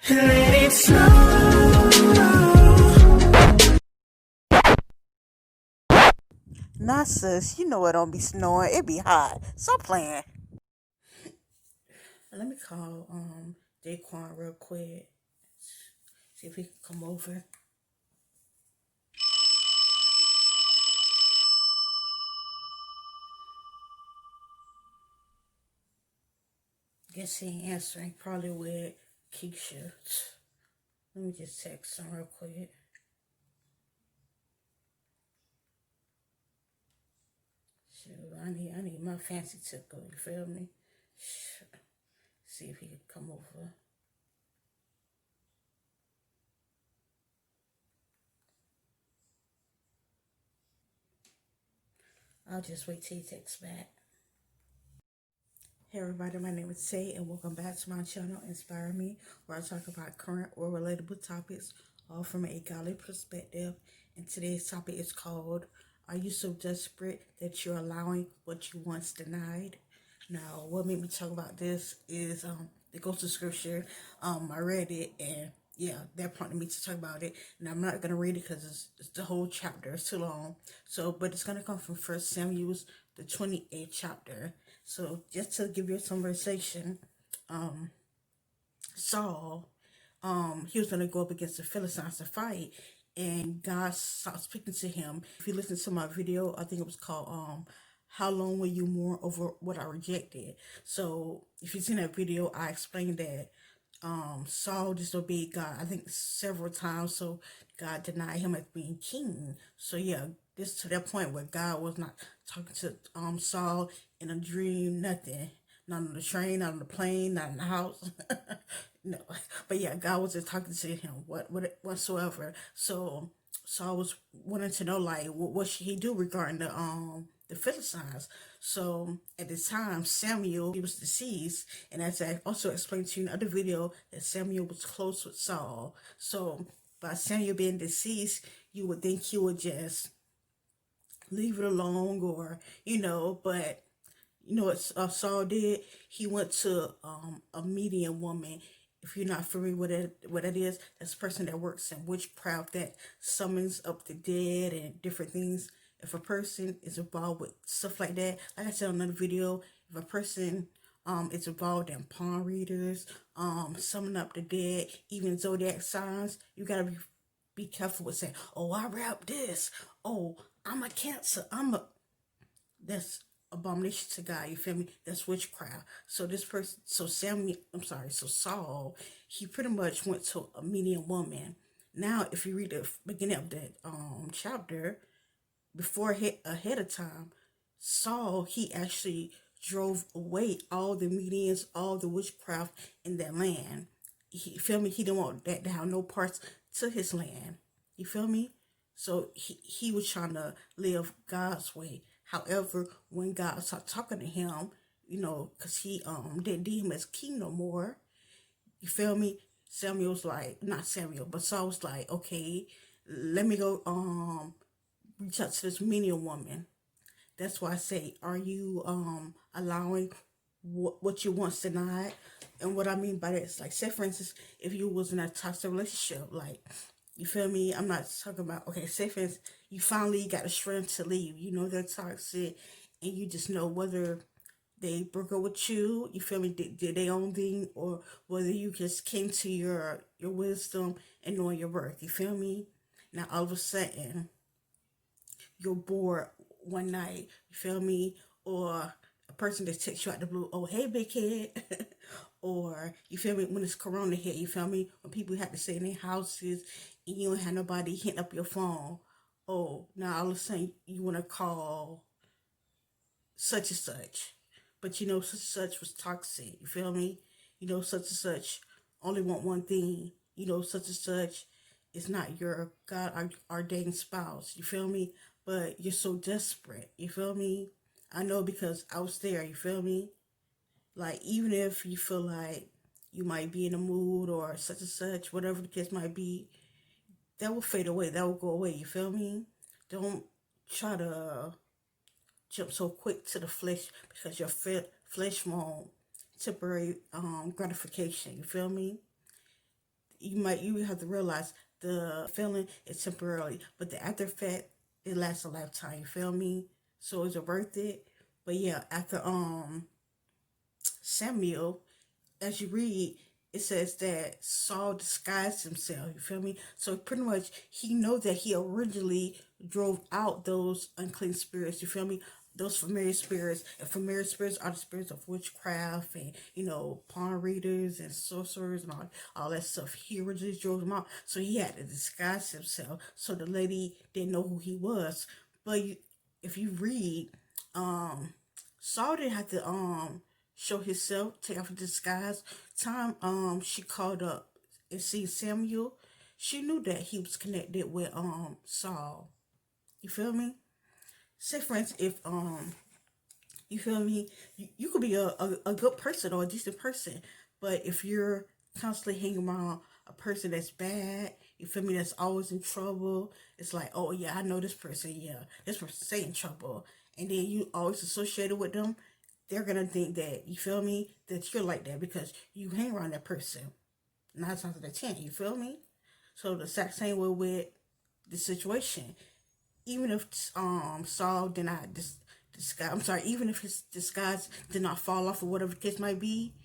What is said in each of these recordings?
Let it snow. Nah, sis, you know it don't be snowing. It be hot. Stop playing. Let me call Daquan real quick. See if he can come over. Guess he ain't answering. Probably with Keisha. Let me just text him real quick. Shoot, I need my fancy tickle. You feel me? See if he can come over. I'll just wait till he texts back. Hey everybody, my name is Tay and welcome back to my channel Inspire Me, where I talk about current or relatable topics all from a godly perspective. And today's topic is called, are you so desperate that you're allowing what you once denied? Now, what made me talk about this is it goes to scripture. I read it and yeah, that prompted me to talk about it. And I'm not gonna read it because it's the whole chapter. It's too long. So, but it's gonna come from 1 Samuel, the 28th chapter. So, just to give you some conversation, Saul, he was gonna go up against the Philistines to fight, and God started speaking to him. If you listen to my video, I think it was called how long will you mourn over what I rejected? So if you've seen that video, I explained that Saul disobeyed God, I think several times, so God denied him as being king. So yeah, this to that point where God was not talking to Saul in a dream, nothing. Not on the train, not on the plane, not in the house. No. But yeah, God was just talking to him, whatsoever. So Saul was wanting to know, like, what should he do regarding the Philistines. So at the time, Samuel, he was deceased, and as I also explained to you in another video, that Samuel was close with Saul. So by Samuel being deceased, you would think he would just leave it alone, or but you know what Saul did? He went to a medium woman. If you're not familiar with it, what it is, that's a person that works in witchcraft, that summons up the dead and different things. If a person is involved with stuff like that, like I said on another video, if a person is involved in palm readers, summon up the dead, even zodiac signs, you gotta be careful with saying, "Oh, I rap this. Oh, I'm a Cancer. That's abomination to God, you feel me? That's witchcraft. So this person, so Saul, he pretty much went to a medium woman. Now, if you read the beginning of that chapter, ahead of time, Saul, he actually drove away all the mediums, all the witchcraft in that land. You feel me? He didn't want that to have no parts to his land. You feel me? So he was trying to live God's way. However, when God started talking to him, because he didn't deem him as king no more, you feel me? Samuel's like, not Samuel, but Saul was like, okay, let me go reach out to this medium woman. That's why I say, are you allowing what you once denied? And what I mean by that is, like, say for instance, if you was in a toxic relationship, like, you feel me? I'm not talking about, okay, say for instance, you finally got the strength to leave. You know they're toxic, and you just know whether they broke up with you, you feel me, did they own thing, or whether you just came to your wisdom and knowing your worth, you feel me? Now all of a sudden, you're bored one night, you feel me? Or a person that takes you out the blue, oh, hey, big head. Or, you feel me, when it's Corona hit, you feel me? When people have to stay in their houses and you don't have nobody hitting up your phone. Oh, now all of a sudden you want to call such and such. But you know, such and such was toxic, you feel me? You know, such and such only want one thing. You know, such and such is not your God ordained spouse, you feel me? But you're so desperate, you feel me? I know because I was there, you feel me? Like, even if you feel like you might be in a mood or such and such, whatever the case might be, that will fade away, that will go away, you feel me? Don't try to jump so quick to the flesh, because your flesh won't temporary gratification, you feel me? you have to realize the feeling is temporarily, but the after effect, it lasts a lifetime. You feel me? So is it worth it? But yeah, after Samuel, as you read, it says that Saul disguised himself. You feel me? So pretty much he know that he originally drove out those unclean spirits. You feel me? Those familiar spirits, and familiar spirits are the spirits of witchcraft and palm readers and sorcerers and all that stuff. He originally drove them out, so he had to disguise himself so the lady didn't know who he was. But if you read, Saul didn't have to show himself, take off his disguise. Time she called up and see Samuel, she knew that he was connected with Saul. You feel me? Say for instance, if you feel me, you could be a good person or a decent person, but if you're constantly hanging around a person that's bad, you feel me, that's always in trouble, it's like, oh yeah, I know this person, yeah, this person's in trouble, and then you always associated with them, they're gonna think that, you feel me, that you're like that because you hang around that person 9 times out of 10. You feel me? So the exact same way with the situation. Even if Saul did not disguise, I'm sorry, even if his disguise did not fall off or whatever the case might be,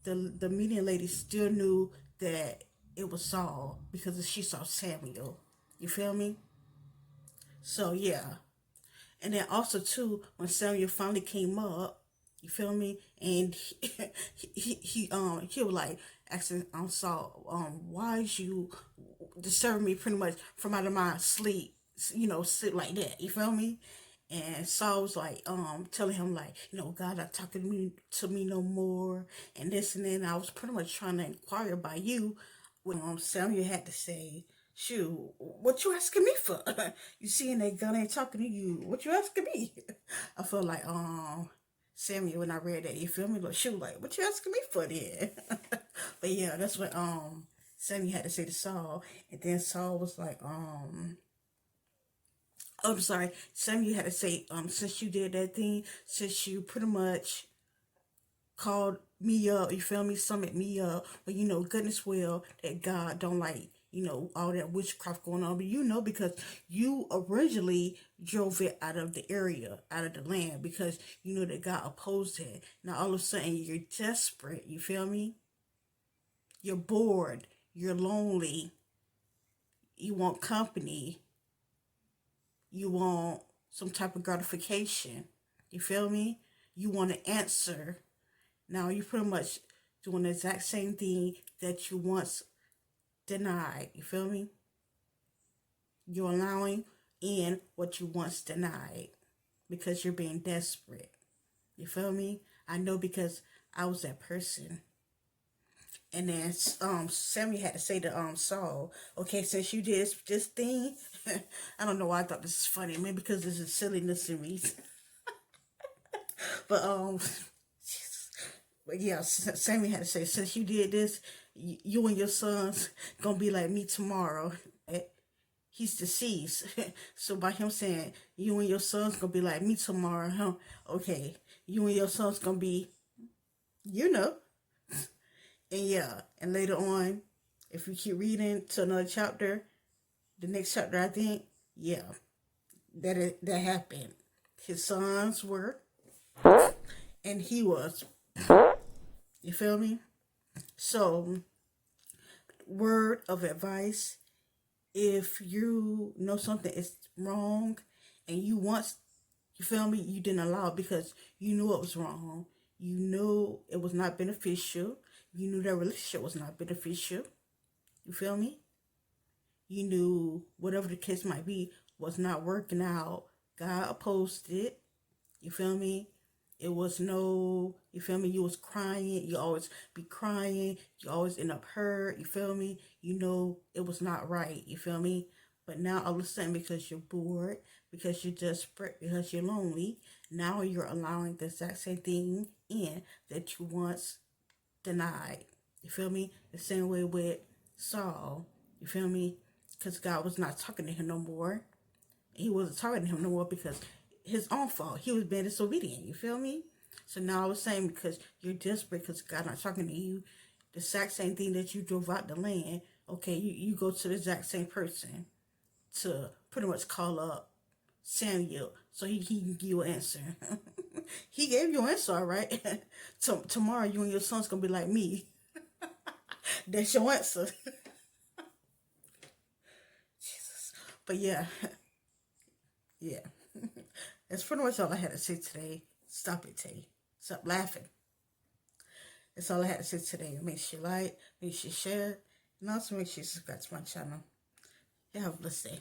the meeting lady still knew that it was Saul because she saw Samuel. You feel me? So yeah. And then also too, when Samuel finally came up, you feel me? And he was like asking Saul, why is you disturbing me pretty much from out of my sleep? Sit like that. You feel me? And Saul was like, telling him like, God not talking to me no more, and this and then I was pretty much trying to inquire about you. When Samuel had to say, shoot, what you asking me for? You seeing that God ain't talking to you. What you asking me? I felt like Samuel when I read that, you feel me? Like shoot, like what you asking me for then? But yeah, that's what Samuel had to say to Saul, and then Saul was like, oh, I'm sorry, Samuel had to say, since you did that thing, since you pretty much called me up, you feel me, summoned me up, but goodness will that God don't like, all that witchcraft going on, but because you originally drove it out of the area, out of the land, because you know that God opposed it. Now all of a sudden you're desperate, you feel me? You're bored, you're lonely, you want company, you want some type of gratification, you feel me? You want an answer. Now you're pretty much doing the exact same thing that you once denied. You feel me? You're allowing in what you once denied because you're being desperate. You feel me? I know because I was that person. And then Samuel had to say to Saul, okay, since you did this thing, I don't know why I thought this is funny. Maybe because this is silliness and reason. But but yeah, Samuel had to say, since you did this, you and your sons gonna be like me tomorrow. He's deceased. So by him saying, you and your sons gonna be like me tomorrow, huh? Okay, you and your sons gonna be, And yeah, and later on, if we keep reading to another chapter, the next chapter, I think, yeah, that happened. His sons were, and he was. You feel me? So, word of advice, if you know something is wrong and you feel me, you didn't allow it because you knew it was wrong. You knew it was not beneficial. You knew that relationship was not beneficial. You feel me? You knew whatever the case might be was not working out. God opposed it. You feel me? It was you feel me? You was crying. You always be crying. You always end up hurt. You feel me? You know it was not right. You feel me? But now all of a sudden, because you're bored, because you're desperate, because you're lonely, now you're allowing the exact same thing in that you once denied. You feel me? The same way with Saul. You feel me? Because God was not talking to him no more. He wasn't talking to him no more because his own fault. He was being disobedient. You feel me? So now I was saying because you're desperate because God not talking to you, the exact same thing that you drove out the land, okay, you go to the exact same person to pretty much call up Samuel so he can give you an answer. He gave you an answer, all right. Tomorrow you and your son's gonna be like me. That's your answer. Jesus. But yeah, yeah. That's pretty much all I had to say today. Stop it, Tay. Stop laughing. That's all I had to say today. Make sure you like, make sure you share, and also make sure you subscribe to my channel. You have a blessed day.